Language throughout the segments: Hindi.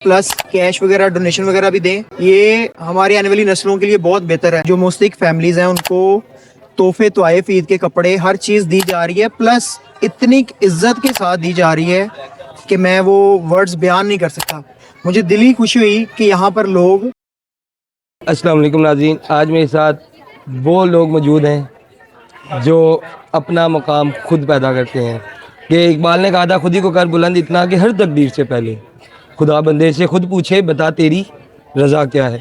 प्लस कैश वगैरह डोनेशन वगैरह भी दें। ये हमारी आने वाली नस्लों के लिए बहुत बेहतर है। जो मुस्तहिक फैमिलीज हैं उनको तोहफे तोहफ़े ईद के कपड़े हर चीज़ दी जा रही है, प्लस इतनी इज्जत के साथ दी जा रही है कि मैं वो वर्ड्स बयान नहीं कर सकता। मुझे दिली खुशी हुई कि यहाँ पर लोग। अस्सलाम वालेकुम नाज़रीन, आज मेरे साथ वो लोग मौजूद हैं जो अपना मकाम खुद पैदा करते हैं। कि इकबाल ने कहा था, खुद ही को कर बुलंद इतना कि हर तकदीर से पहले खुदा बंदे से खुद पूछे बता तेरी रज़ा क्या है।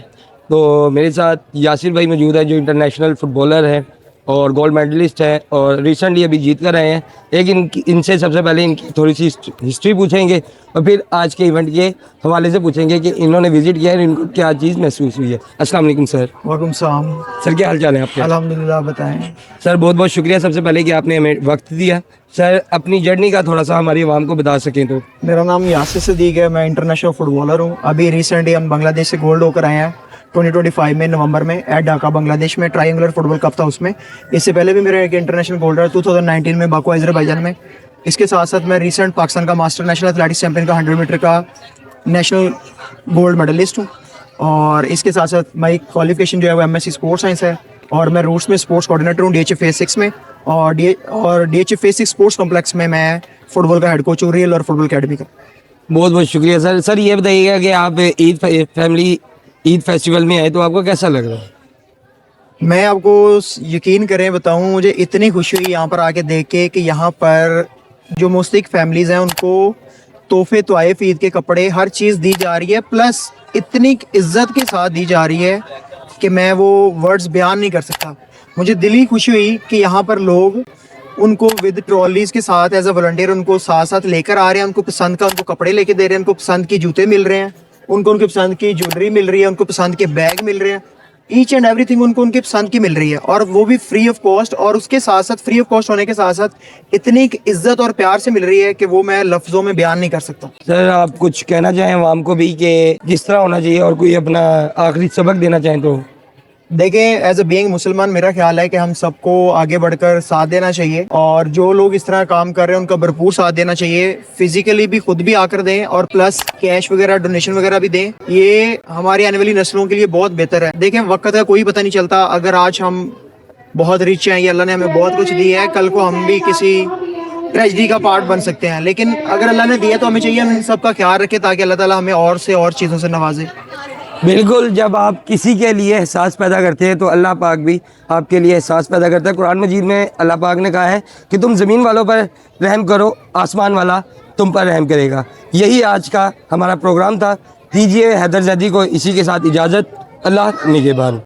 तो मेरे साथ यासिर भाई मौजूद है जो इंटरनेशनल फ़ुटबॉलर हैं और गोल्ड मेडलिस्ट हैं और रिसेंटली अभी जीत कर आए हैं। लेकिन इनसे सबसे पहले इनकी थोड़ी सी हिस्ट्री पूछेंगे और फिर आज के इवेंट के हवाले से पूछेंगे कि इन्होंने विज़िट किया है, इनको क्या चीज़ महसूस हुई है। अस्सलाम वालेकुम सर। वालेकुम सलाम। सर क्या हाल चाल है आपके? अल्हम्दुलिल्लाह, बताएं। सर बहुत बहुत शुक्रिया सबसे पहले कि आपने हमें वक्त दिया। सर अपनी जर्नी का थोड़ा सा हमारी आवाम को बता सकें तो। मेरा नाम यासिर सदीक है, मैं इंटरनेशनल फुटबॉलर हूँ। अभी रिसेंटली हम बांग्लादेश से गोल्ड होकर आए हैं 2025 में नवंबर में एट ढाका बांग्लादेश में। ट्रायंगुलर फुटबॉल कप था उसमें। इससे पहले भी मेरा एक इंटरनेशनल गोल्ड रहा 2019 में बाकू अजरबैजान में। इसके साथ साथ मैं रिसेंट पाकिस्तान का मास्टर नेशनल एथलेटिक्स चैंपियन का 100 मीटर का नेशनल गोल्ड मेडलिस्ट हूँ। और इसके साथ साथ मेरी क्वालिफिकेशन जो है वो MSc स्पोर्ट्स साइंस है और मैं रूट्स में स्पोर्ट्स कोऑर्डिनेटर हूँ DHA फेज 6 में। और DHA फेज 6 स्पोर्ट्स कॉम्प्लेक्स में मैं फुटबॉल का हेड कोच हूँ, रियल और फुटबॉल अकेडमी का। बहुत बहुत शुक्रिया सर। सर ये बताइएगा कि आप ईद फेस्टिवल में आए तो आपको कैसा लग रहा है? मैं आपको यकीन करें बताऊं, मुझे इतनी खुशी हुई यहाँ पर आके देख के कि यहाँ पर जो मुस्तहिक फैमिलीज़ हैं उनको तोहफे तोहफ़े ईद के कपड़े हर चीज़ दी जा रही है, प्लस इतनी इज्जत के साथ दी जा रही है कि मैं वो वर्ड्स बयान नहीं कर सकता। मुझे दिली खुशी हुई कि यहाँ पर लोग उनको विद ट्रॉलीज़ के साथ एज अ वॉलंटियर उनको साथ साथ लेकर आ रहे हैं। उनको पसंद का उनको कपड़े लेके दे रहे हैं, उनको पसंद की जूते मिल रहे हैं, उनको उनके पसंद की ज्वेलरी मिल रही है, उनको पसंद के बैग मिल रहे हैं। ईच एंड एवरीथिंग उनको उनकी पसंद की मिल रही है और वो भी फ्री ऑफ कॉस्ट। और उसके साथ साथ फ्री ऑफ कॉस्ट होने के साथ साथ इतनी इज्जत और प्यार से मिल रही है कि वो मैं लफ्ज़ों में बयान नहीं कर सकता। सर आप कुछ कहना चाहें आवाम को भी कि किस तरह होना चाहिए और कोई अपना आखिरी सबक देना चाहें तो? देखें, एज अ बीइंग मुसलमान मेरा ख्याल है कि हम सबको आगे बढ़कर साथ देना चाहिए और जो लोग इस तरह काम कर रहे हैं उनका भरपूर साथ देना चाहिए। फिजिकली भी खुद भी आकर दें और प्लस कैश वगैरह डोनेशन वगैरह भी दें। ये हमारी आने वाली नस्लों के लिए बहुत बेहतर है। देखें, वक्त का कोई पता नहीं चलता। अगर आज हम बहुत रिच हैं, ये अल्लाह ने हमें बहुत कुछ दिया है, कल को हम भी किसी ट्रेजिडी का पार्ट बन सकते हैं। लेकिन अगर अल्लाह ने दिया तो हमें चाहिए हम इन सब का ख्याल रखें ताकि अल्लाह ताला हमें और से और चीज़ों से नवाजे। बिल्कुल, जब आप किसी के लिए एहसास पैदा करते हैं तो अल्लाह पाक भी आपके लिए एहसास पैदा करता है। कुरान मजीद में अल्लाह पाक ने कहा है कि तुम ज़मीन वालों पर रहम करो, आसमान वाला तुम पर रहम करेगा। यही आज का हमारा प्रोग्राम था। दीजिए हैदर जैदी को इसी के साथ इजाज़त। अल्लाह निगहबान।